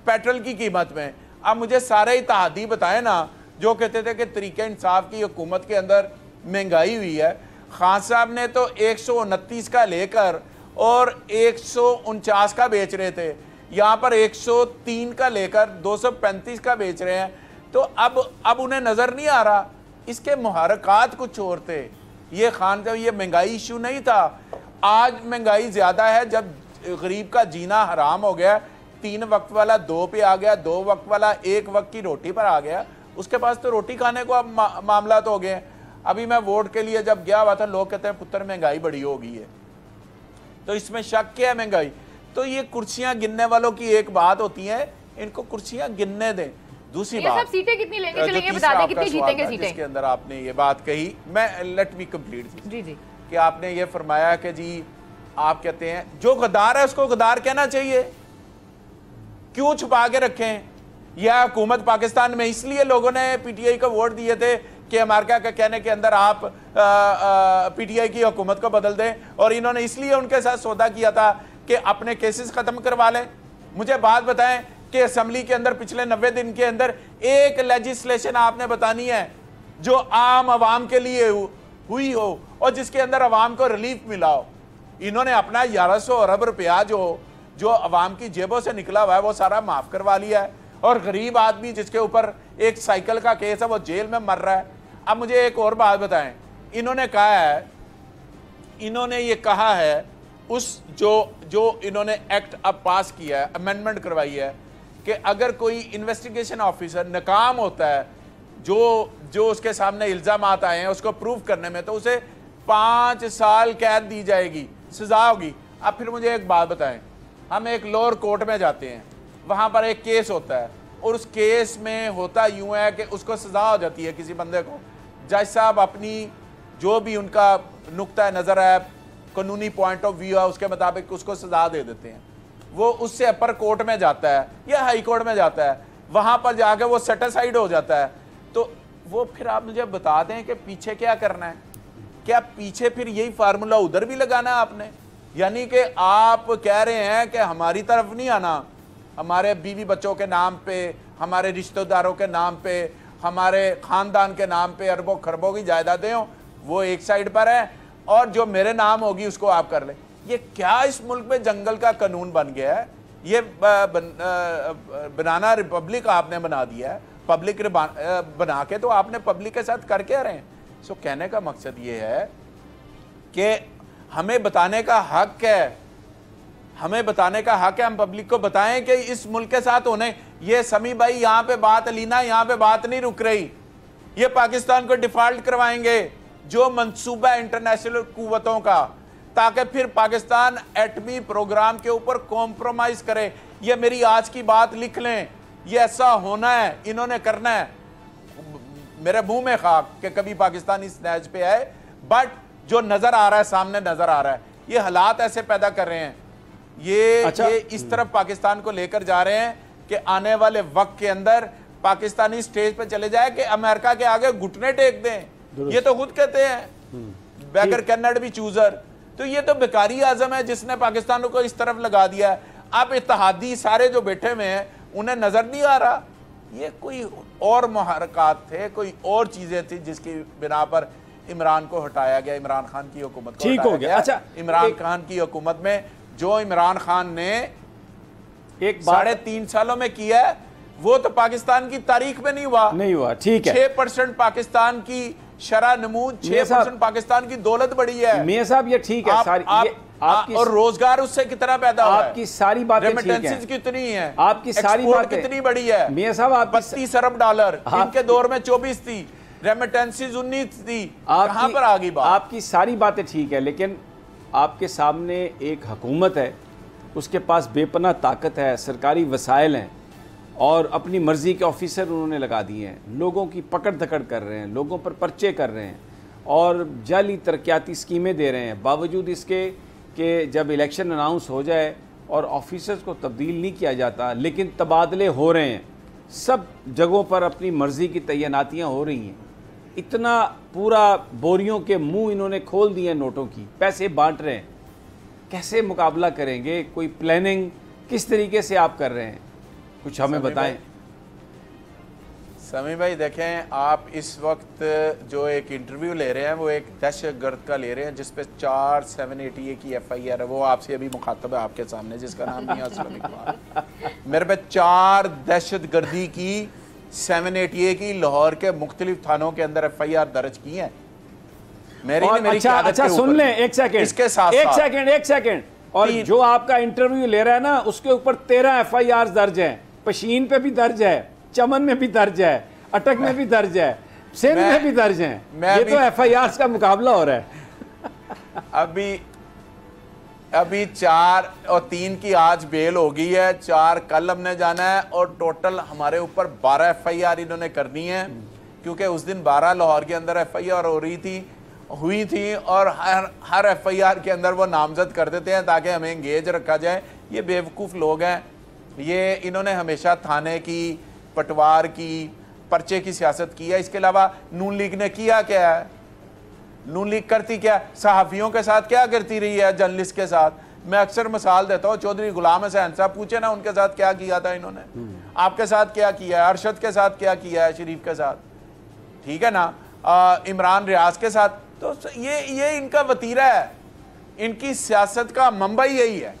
पेट्रोल की कीमत में। अब मुझे सारे इत्तेहादी बताए ना जो कहते थे कि तहरीक इंसाफ की हुकूमत के अंदर महंगाई हुई है। खान साहब ने तो 129 का लेकर और 149 का बेच रहे थे, यहाँ पर 103 का लेकर 235 का बेच रहे हैं। तो अब उन्हें नजर नहीं आ रहा, इसके मुहरकात कुछ और थे। ये खान का ये महंगाई इशू नहीं था। आज महंगाई ज्यादा है, जब गरीब का जीना हराम हो गया, 3 वक्त वाला 2 पे आ गया, 2 वक्त वाला 1 वक्त की रोटी पर आ गया, उसके पास तो रोटी खाने को अब मामला तो हो गए। अभी मैं वोट के लिए जब गया हुआ था, लोग कहते हैं पुत्र महंगाई बड़ी हो गई है, तो इसमें शक क्या है महंगाई? तो ये कुर्सियां गिनने वालों की एक बात होती है, इनको कुर्सियां गिनने दें। दूसरी बात, सीटें कितनी लेंगे चलेंगे, बता दें कितनी जीतेंगे सीटें। इसके अंदर आपने ये बात कही, मैं लेट मी कंप्लीट जी जी, कि आपने ये फरमाया कि जी आप कहते हैं जो गद्दार है उसको गद्दार कहना चाहिए, क्यों छुपा के रखें? यह हुकूमत पाकिस्तान में इसलिए लोगों ने पीटीआई को वोट दिए थे कि अमेरिका के कहने के अंदर आप पीटीआई की हुकूमत को बदल दें, और इन्होंने इसलिए उनके साथ सौदा किया था कि अपने केसेस खत्म करवा लें। मुझे बात बताएं कि असेंबली के अंदर पिछले 90 दिन के अंदर एक लेजिस्लेशन आपने बतानी है जो आम आवाम के लिए हुई हो और जिसके अंदर आवाम को रिलीफ मिला हो। इन्होंने अपना 1100 अरब रुपया जो आवाम की जेबों से निकला हुआ है वो सारा माफ करवा लिया है, और गरीब आदमी जिसके ऊपर एक साइकिल का केस है वो जेल में मर रहा है। अब मुझे एक और बात बताएं, इन्होंने कहा है उस जो इन्होंने एक्ट अब पास किया है, अमेंडमेंट करवाई है कि अगर कोई इन्वेस्टिगेशन ऑफिसर नाकाम होता है, जो उसके सामने इल्जाम आए हैं उसको प्रूव करने में, तो उसे 5 साल कैद दी जाएगी, सजा होगी। अब फिर मुझे एक बात बताएं, हम एक लोअर कोर्ट में जाते हैं, वहां पर एक केस होता है और उस केस में होता यूं है कि उसको सजा हो जाती है किसी बंदे को, जज साहब अपनी जो भी उनका नुक्ता नज़र है, कानूनी पॉइंट ऑफ व्यू है, उसके मुताबिक उसको सजा दे देते हैं। वो उससे अपर कोर्ट में जाता है या हाई कोर्ट में जाता है, वहां पर जाके वो सेटिस्फाइड हो जाता है। तो वो फिर आप मुझे बता दें कि पीछे क्या करना है? क्या पीछे फिर यही फार्मूला उधर भी लगाना है आपने? यानी कि आप कह रहे हैं कि हमारी तरफ नहीं आना, हमारे बीवी बच्चों के नाम पे, हमारे रिश्तेदारों के नाम पे, हमारे खानदान के नाम पे अरबों खरबों की जायदादें हो, वो एक साइड पर है, और जो मेरे नाम होगी उसको आप कर ले। ये क्या इस मुल्क में जंगल का कानून बन गया है? ये बनाना रिपब्लिक आपने बना दिया है, पब्लिक बना के तो आपने पब्लिक के साथ कर क्या रहे हैं? सो कहने का मकसद ये है कि हमें बताने का हक है, हमें बताने का हक है, हम पब्लिक को बताएं कि इस मुल्क के साथ होने। ये समी भाई यहाँ पे बात, अलीना यहाँ पे बात नहीं रुक रही, ये पाकिस्तान को डिफॉल्ट करवाएंगे जो मंसूबा इंटरनेशनल कुव्वतों का, ताकि फिर पाकिस्तान एटमी प्रोग्राम के ऊपर कॉम्प्रोमाइज करे। ये मेरी आज की बात लिख लें, ये ऐसा होना है, इन्होंने करना है। मेरे मुंह में खाक कि कभी पाकिस्तान इस नहज पे आए, बट जो नजर आ रहा है, सामने नजर आ रहा है, ये हालात ऐसे पैदा कर रहे हैं, ये इस तरफ पाकिस्तान को लेकर जा रहे हैं कि आने वाले वक्त के अंदर पाकिस्तानी स्टेज पे चले जाए कि अमेरिका के आगे घुटने टेक दें। ये तो खुद कहते हैं बैगर कैनड भी चूजर। तो ये तो बेकारी आजम है जिसने पाकिस्तान को इस तरफ लगा दिया है। अब इत्तेहादी सारे जो बैठे हुए हैं उन्हें नजर नहीं आ रहा, ये कोई और मुहरकात थे, कोई और चीजें थी जिसकी बिना पर इमरान को हटाया गया, इमरान खान की हुकूमत को हटाया गया। अच्छा, इमरान खान की हुकूमत में जो इमरान खान ने एक 3.5 सालों में किया है वो तो पाकिस्तान की तारीख में नहीं हुआ। ठीक है, 6% पाकिस्तान की शरह नमूद, 6% पाकिस्तान की दौलत बढ़ी है। मियां साहब ये ठीक है, आपकी और रोजगार उससे कितना पैदा हुआ है? आपकी सारी बातें ठीक हैं, रेमिटेंसेस कितनी है, आपकी सारी बातें कितनी बड़ी है मियां साहब? 32 अरब डॉलर, इनके दौर में 24 थी, रेमिटेंसेस 19 थी, कहां पर आ गई बात? आपकी सारी बातें ठीक है, लेकिन आपके सामने एक हुकूमत है, उसके पास बेपनाह ताकत है, सरकारी वसाइल हैं, और अपनी मर्जी के ऑफिसर उन्होंने लगा दिए हैं, लोगों की पकड़ धकड़ कर रहे हैं, लोगों पर पर्चे कर रहे हैं और जाली तरक्याती स्कीमें दे रहे हैं, बावजूद इसके कि जब इलेक्शन अनाउंस हो जाए और ऑफिसर्स को तब्दील नहीं किया जाता, लेकिन तबादले हो रहे हैं, सब जगहों पर अपनी मर्जी की तैनातियाँ हो रही हैं। इतना पूरा बोरियों के मुंह इन्होंने खोल दिए नोटों की, पैसे बांट रहे हैं, कैसे मुकाबला करेंगे? कोई प्लानिंग किस तरीके से आप कर रहे हैं? कुछ हमें बताएं। समी भाई देखें, आप इस वक्त जो एक इंटरव्यू ले रहे हैं वो एक दहशतगर्द का ले रहे हैं जिस पे 4/7/88 की FIR है। वो आपसे अभी मुखातब है आपके सामने, जिसका नाम मियां असलम इकबाल। मेरे पे 4 दहशतगर्दी की 7/88 की लाहौर के मुख्तलिफ थानों के अंदर FIR दर्ज की है। मेरी अच्छा सुन लें, एक सेकंड, इसके साथ एक सेकंड और जो आपका इंटरव्यू ले रहा है ना उसके ऊपर 13 FIR दर्ज है। पशीन पे भी दर्ज है, चमन में भी दर्ज है, अटक में भी दर्ज है, सिंध में भी दर्ज है। ये तो FIR का मुकाबला हो रहा है। अभी 4 और 3 की आज बेल हो गई है, 4 कल हमने जाना है और टोटल हमारे ऊपर 12 FIR इन्होंने करनी है, क्योंकि उस दिन 12 लाहौर के अंदर FIR हुई थी और हर FIR के अंदर वो नामजद कर देते हैं ताकि हमें एंगेज रखा जाए। ये बेवकूफ़ लोग हैं। ये इन्होंने हमेशा थाने की, पटवार की, पर्चे की सियासत की है। इसके अलावा नून लीग ने किया क्या है? नून लीग करती क्या? सहाफ़ियों के साथ क्या करती रही है, जर्नलिस्ट के साथ। मैं अक्सर मिसाल देता हूँ, चौधरी गुलाम हुसैन साहब, पूछे ना उनके साथ क्या किया था इन्होंने, आपके साथ क्या किया है, अरशद के साथ क्या किया है, शरीफ के साथ, ठीक है ना, इमरान रियाज के साथ। तो ये इनका वतीरा है, इनकी सियासत का मंबा यही है,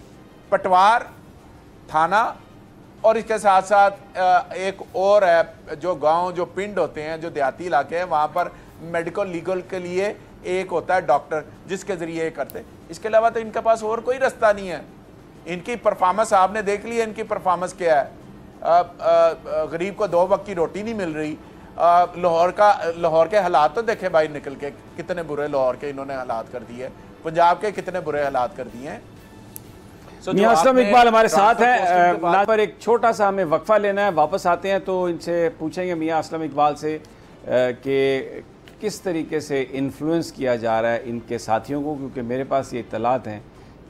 पटवार, थाना, और इसके साथ साथ एक और है जो गांव, जो पिंड होते हैं, जो देहाती इलाके हैं, वहाँ पर मेडिकल लीगल के लिए एक होता है डॉक्टर, जिसके ज़रिए ये करते। इसके अलावा तो इनके पास और कोई रास्ता नहीं है। इनकी परफॉर्मेंस आपने देख ली है, इनकी परफॉर्मेंस क्या है। गरीब को 2 वक्त की रोटी नहीं मिल रही। लाहौर के हालात तो देखे भाई, निकल के कितने बुरे लाहौर के इन्होंने हालात कर दिए, पंजाब के कितने बुरे हालात कर दिए हैं। मियां असलम इकबाल हमारे साथ हैं। पर एक छोटा सा हमें वक्फा लेना है, वापस आते हैं तो इनसे पूछेंगे मियां असलम इकबाल से कि किस तरीके से इन्फ्लुएंस किया जा रहा है इनके साथियों को, क्योंकि मेरे पास ये इत्तलात हैं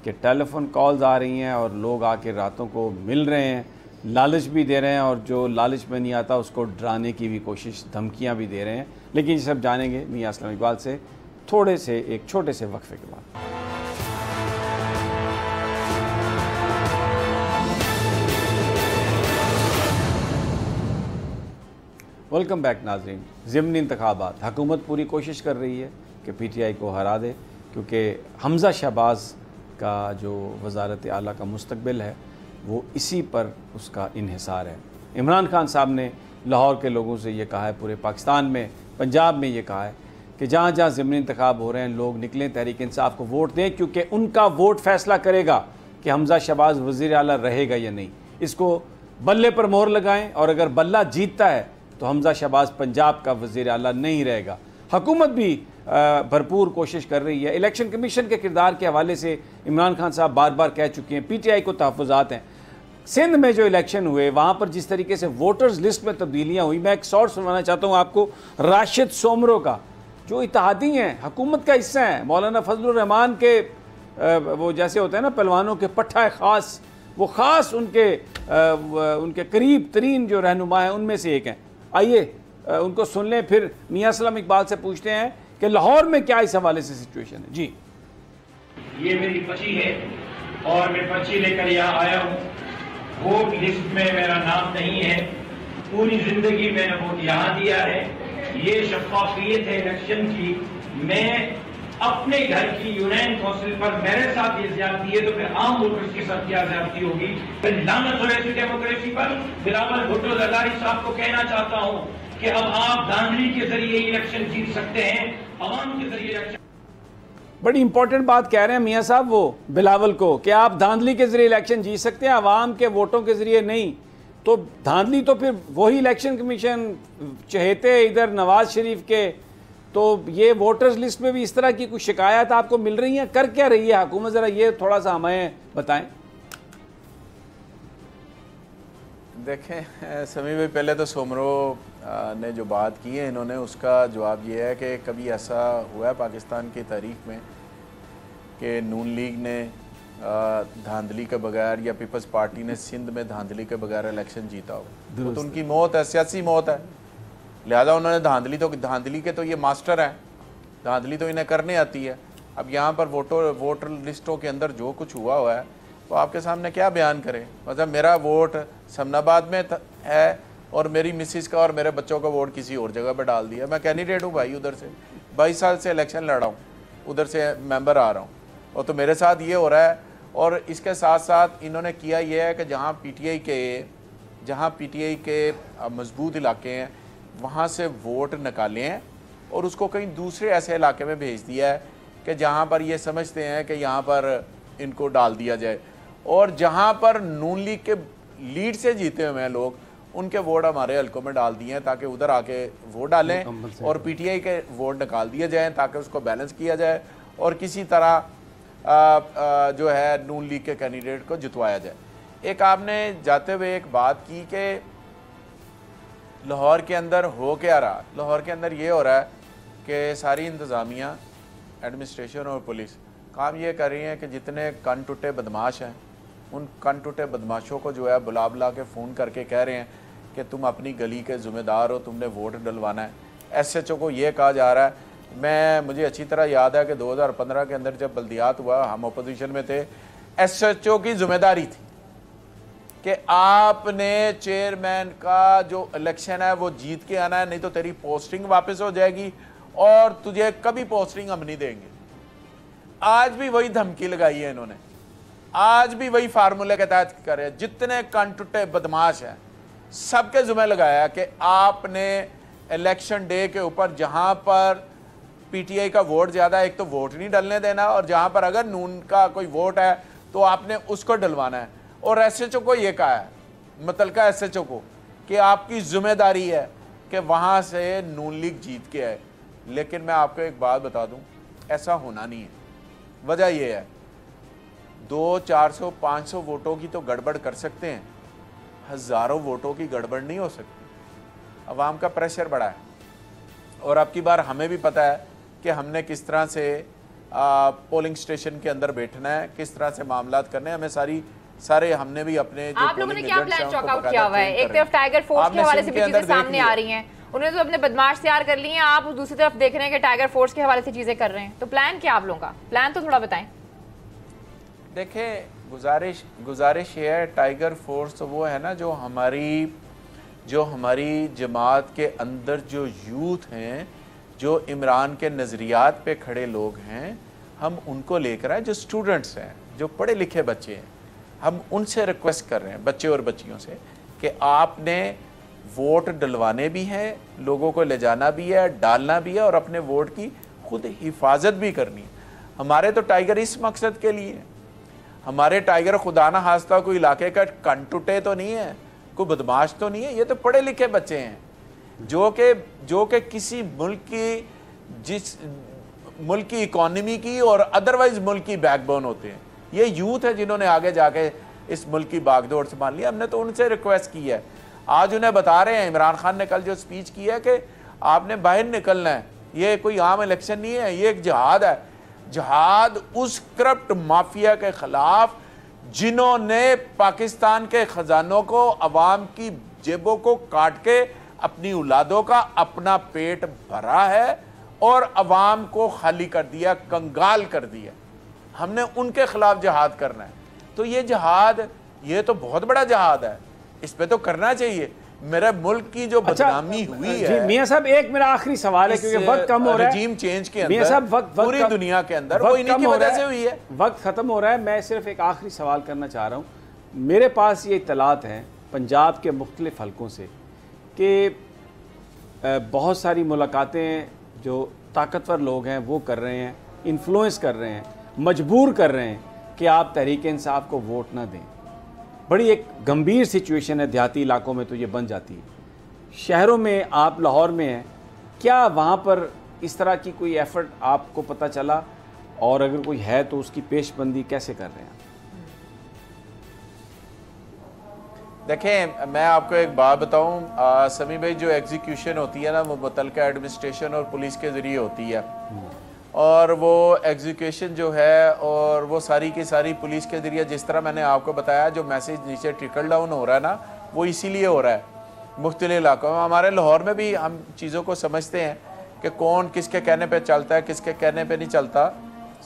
कि टेलीफोन कॉल्स आ रही हैं और लोग आके रातों को मिल रहे हैं, लालच भी दे रहे हैं, और जो लालच में नहीं आता उसको डराने की भी कोशिश, धमकियाँ भी दे रहे हैं। लेकिन ये सब जानेंगे मियां असलम इकबाल से थोड़े से एक छोटे से वक्फे के बाद। वेलकम बैक नाज़रीन। ज़िमनी इंतखाबात, हुकूमत पूरी कोशिश कर रही है कि PTI को हरा दे, क्योंकि हमज़ा शहबाज का जो वज़ारत आला का मुस्तकबिल है वो इसी पर उसका इन्हिसार है। इमरान खान साहब ने लाहौर के लोगों से ये कहा है, पूरे पाकिस्तान में, पंजाब में ये कहा है कि जहाँ जहाँ ज़िमनी इंतखाब हो रहे हैं लोग निकलें, तहरीक इंसाफ को वोट दें, क्योंकि उनका वोट फ़ैसला करेगा कि हमज़ा शहबाज वज़ीर आला रहेगा या नहीं। इसको बल्ले पर मोहर लगाएँ, और अगर बल्ला जीतता है तो हमज़ा शहबाज पंजाब का वज़ीर आला नहीं रहेगा। हुकूमत भी भरपूर कोशिश कर रही है। इलेक्शन कमीशन के किरदार के हवाले से इमरान खान साहब बार बार कह चुके हैं, PTI को तहफ़्फ़ुज़ात हैं। सिंध में जो इलेक्शन हुए वहाँ पर जिस तरीके से वोटर्स लिस्ट में तब्दीलियाँ हुई, मैं एक शॉर्ट सुनाना चाहता हूँ आपको, राशिद सोमरो का, जो इत्तेहादी हैं, हुकूमत का हिस्सा हैं, मौलाना फजलुर रहमान के वो जैसे होते हैं ना पहलवानों के पट्टा ख़ास, वो ख़ास उनके करीब तरीन जो रहनुमा हैं उनमें से एक हैं। आइए उनको सुन लें, फिर मियां असलम इकबाल से पूछते हैं कि लाहौर में क्या इस हवाले से सिचुएशन है। जी, ये मेरी पर्ची है और मैं पर्ची लेकर यहाँ आया हूँ। वोट लिस्ट में मेरा नाम नहीं है, पूरी जिंदगी मैंने वोट यहाँ दिया है। ये शफाफियत है इलेक्शन की। मैं अपने घर की यूनियन काउंसिल पर मेरे साथ ये ज्यादती है, तो फिर आम वोटर्स के साथ क्या ज्यादती होगी। लानत हो ऐसी डेमोक्रेसी पर। बिलावल भुट्टो जरदारी साहब को कहना चाहता हूँ कि अब आप धांधली के जरिए इलेक्शन जीत सकते हैं, अवाम के जरिए इलेक्शन। बड़ी इंपॉर्टेंट बात कह रहे हैं मियां साहब वो बिलावल को, कि आप धांधली के जरिए इलेक्शन जीत सकते हैं, अवाम के वोटों के जरिए नहीं। तो धांधली तो फिर वही इलेक्शन कमीशन चहेते इधर नवाज शरीफ के। तो ये वोटर्स लिस्ट में भी इस तरह की कुछ शिकायत आपको मिल रही है, कर क्या रही है हुकूमत, ज़रा ये थोड़ा सा हमें बताएं। देखें समी भाई, पहले तो सोमरो ने जो बात की है इन्होंने, उसका जवाब ये है कि कभी ऐसा हुआ है पाकिस्तान की तारीख में कि नून लीग ने धांधली के बगैर या पीपल्स पार्टी ने सिंध में धांधली के बगैर इलेक्शन जीता हो। तो उनकी मौत है, सियासी मौत है, लिहाजा उन्होंने धांधली के तो ये मास्टर हैं, धांधली तो इन्हें करने आती है। अब यहाँ पर वोटर लिस्टों के अंदर जो कुछ हुआ है तो आपके सामने क्या बयान करें। मतलब मेरा वोट समनाबाद में है और मेरी मिसिस का और मेरे बच्चों का वोट किसी और जगह पे डाल दिया। मैं कैंडिडेट हूँ भाई, उधर से 22 साल से इलेक्शन लड़ा हूँ, उधर से मेंबर आ रहा हूँ, और तो मेरे साथ ये हो रहा है। और इसके साथ साथ इन्होंने किया ये है कि जहाँ पीटीआई के मजबूत इलाके हैं वहाँ से वोट निकाले हैं और उसको कहीं दूसरे ऐसे इलाके में भेज दिया है कि जहाँ पर ये समझते हैं कि यहाँ पर इनको डाल दिया जाए, और जहाँ पर नून लीग के लीड से जीते हुए हैं लोग, उनके वोट हमारे हल्कों में डाल दिए हैं ताकि उधर आके वोट डालें और पीटीआई के वोट निकाल दिए जाएँ ताकि उसको बैलेंस किया जाए और किसी तरह जो है नून लीग के कैंडिडेट को जितवाया जाए। एक आपने जाते हुए एक बात की कि लाहौर के अंदर हो क्या रहा। लाहौर के अंदर ये हो रहा है कि सारी इंतज़ामिया, एडमिनिस्ट्रेशन और पुलिस काम ये कर रही हैं कि जितने कन टुटे बदमाश हैं उन कन टुटे बदमाशों को जो है बुला के फ़ोन करके कह रहे हैं कि तुम अपनी गली के ज़िम्मेदार हो, तुमने वोट डलवाना है। एसएचओ को ये कहा जा रहा है, मुझे अच्छी तरह याद है कि 2015 के अंदर जब बल्दियात हुआ, हम अपोजिशन में थे, एसएचओ की जिम्मेदारी थी कि आपने चेयरमैन का जो इलेक्शन है वो जीत के आना है, नहीं तो तेरी पोस्टिंग वापस हो जाएगी और तुझे कभी पोस्टिंग हम नहीं देंगे। आज भी वही धमकी लगाई है इन्होंने, आज भी वही फार्मूले के तहत कर रहे हैं। जितने कानटुटे बदमाश हैं सबके जुम्मे लगाया कि आपने इलेक्शन डे के ऊपर जहां पर पीटीआई का वोट ज्यादा है, एक तो वोट नहीं डलने देना, और जहां पर अगर नून का कोई वोट है तो आपने उसको डलवाना है। और एसएचओ को ये कहा है, मुतलका एसएचओ को, कि आपकी जिम्मेदारी है कि वहां से नून लीग जीत के आए। लेकिन मैं आपको एक बात बता दूं, ऐसा होना नहीं है। वजह यह है 200-400-500 वोटों की तो गड़बड़ कर सकते हैं, हजारों वोटों की गड़बड़ नहीं हो सकती। अवाम का प्रेशर बड़ा है और अब की बार हमें भी पता है कि हमने किस तरह से पोलिंग स्टेशन के अंदर बैठना है, किस तरह से मामलात करने हैं। हमें सारे हमने भी अपने जो आप लोगों ने क्या प्लान चॉक आउट किया हुआ है? एक तरफ टाइगर फोर्स के हवाले से भी चीजें सामने आ रही हैं, उन्होंने तो अपने बदमाश तैयार कर लिए हैं, आप दूसरी तरफ देख रहे हैं कि टाइगर फोर्स के हवाले से चीजें कर रहे हैं। तो प्लान क्या आप लोगों का? प्लान तो थोड़ा बताएं। देखें, गुजारिश ये है, टाइगर फोर्स तो वो है ना जो हमारी जमात के अंदर जो यूथ हैं, जो इमरान के नज़रियात पे खड़े लोग हैं, हम उनको लेकर आए, जो स्टूडेंट्स हैं, जो पढ़े लिखे बच्चे हैं। हम उनसे रिक्वेस्ट कर रहे हैं, बच्चे और बच्चियों से, कि आपने वोट डलवाने भी हैं, लोगों को ले जाना भी है, डालना भी है और अपने वोट की खुद हिफाजत भी करनी है। हमारे तो टाइगर इस मकसद के लिए है। हमारे टाइगर खुदा ना खास्ता कोई इलाके का कंटुटे तो नहीं है, कोई बदमाश तो नहीं है, ये तो पढ़े लिखे बच्चे हैं जो कि किसी जिस मुल्क की इकॉनमी की और अदरवाइज मुल्क की बैकबोन होते हैं। ये यूथ है जिन्होंने आगे जाके इस मुल्क की बागडोर संभाल लिया। हमने तो उनसे रिक्वेस्ट की है, आज उन्हें बता रहे हैं, इमरान खान ने कल जो स्पीच की है कि आपने बाहर निकलना है, ये कोई आम इलेक्शन नहीं है, ये एक जिहाद है। जिहाद उस करप्ट माफिया के खिलाफ जिन्होंने पाकिस्तान के खजानों को, अवाम की जेबों को काट के अपनी औलादों का अपना पेट भरा है और अवाम को खाली कर दिया, कंगाल कर दिया। हमने उनके खिलाफ जिहाद करना है। तो ये जिहाद, ये तो बहुत बड़ा जिहाद है, इस पे तो करना चाहिए। मेरे मुल्क की जो बदनामी हुई है। मियां साहब, एक मेरा आखिरी सवाल है क्योंकि वक्त कम हो रहा है। रजीम चेंज के मियां साहब, अंदर पूरी दुनिया के अंदर वो इन्हीं की वजह से हुई है। वक्त खत्म हो रहा है। मैं सिर्फ एक आखिरी सवाल करना चाह रहा हूँ। मेरे पास ये इत्तलात हैं पंजाब के मुख्तलिफ हलकों से कि बहुत सारी मुलाकातें जो ताकतवर लोग हैं वो कर रहे हैं, इन्फ्लुएंस कर रहे हैं, मजबूर कर रहे हैं कि आप तहरीक इंसाफ को वोट ना दें। बड़ी एक गंभीर सिचुएशन है, देहाती इलाकों में तो ये बन जाती है। शहरों में, आप लाहौर में हैं, क्या वहाँ पर इस तरह की कोई एफर्ट आपको पता चला, और अगर कोई है तो उसकी पेशबंदी कैसे कर रहे हैं? देखें, मैं आपको एक बात बताऊं, समी भाई, जो एग्जीक्यूशन होती है ना वो मुतलका एडमिनिस्ट्रेशन और पुलिस के ज़रिए होती है, और वो एग्जीक्यूशन जो है और वो सारी की सारी पुलिस के ज़रिए, जिस तरह मैंने आपको बताया, जो मैसेज नीचे ट्रिकल डाउन हो रहा है ना, वो इसीलिए हो रहा है मुख्तलिफ इलाकों में। हमारे लाहौर में भी हम चीज़ों को समझते हैं कि कौन किसके कहने पर चलता है, किसके कहने पर नहीं चलता।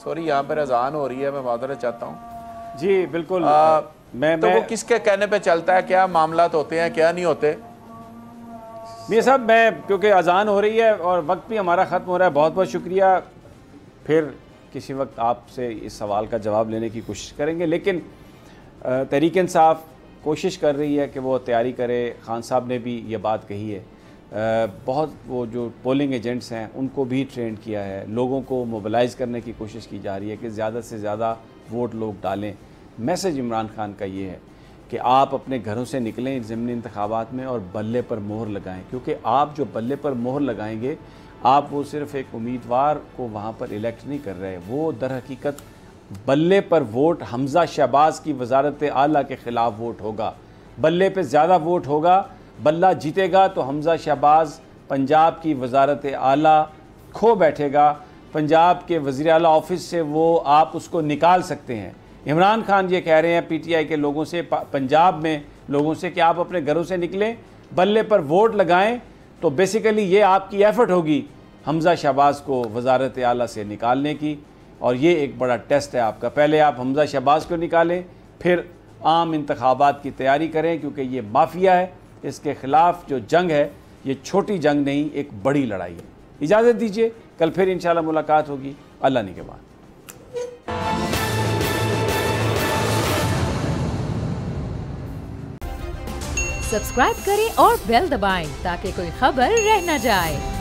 सॉरी, यहाँ पर अजान हो रही है, मैं मादरत चाहता हूँ। जी बिल्कुल। वो किसके कहने पे चलता है, क्या मामलात होते हैं, क्या नहीं होते, मियां साहब, मैं क्योंकि अजान हो रही है और वक्त भी हमारा ख़त्म हो रहा है, बहुत बहुत शुक्रिया। फिर किसी वक्त आपसे इस सवाल का जवाब लेने की कोशिश करेंगे, लेकिन तहरीक इंसाफ कोशिश कर रही है कि वो तैयारी करे। खान साहब ने भी ये बात कही है, बहुत वो जो पोलिंग एजेंट्स हैं उनको भी ट्रेंड किया है, लोगों को मोबिलाइज़ करने की कोशिश की जा रही है कि ज़्यादा से ज़्यादा वोट लोग डालें। मैसेज इमरान खान का ये है कि आप अपने घरों से निकलें ज़िमनी इंतखाबात में और बल्ले पर मोहर लगाएं, क्योंकि आप जो बल्ले पर मोहर लगाएंगे, आप वो सिर्फ़ एक उम्मीदवार को वहाँ पर इलेक्ट नहीं कर रहे, वो दर हकीकत बल्ले पर वोट हमज़ा शहबाज की वजारत आला के ख़िलाफ़ वोट होगा। बल्ले पे ज़्यादा वोट होगा, बल्ला जीतेगा तो हमज़ा शहबाज पंजाब की वजारत आला खो बैठेगा, पंजाब के वज़ीर आला ऑफिस से वो आप उसको निकाल सकते हैं। इमरान खान ये कह रहे हैं पीटीआई के लोगों से, पंजाब में लोगों से, कि आप अपने घरों से निकलें, बल्ले पर वोट लगाएं, तो बेसिकली ये आपकी एफ़र्ट होगी हमज़ा शहबाज को वजारत आला से निकालने की। और ये एक बड़ा टेस्ट है आपका। पहले आप हमज़ा शहबाज को निकालें, फिर आम इंतखाबात की तैयारी करें, क्योंकि ये माफिया है, इसके ख़िलाफ़ जो जंग है ये छोटी जंग नहीं, एक बड़ी लड़ाई है। इजाज़त दीजिए, कल फिर इंशाल्लाह मुलाकात होगी। अल्लाह ने के बाद। सब्सक्राइब करें और बेल दबाएं ताकि कोई खबर रह न जाए।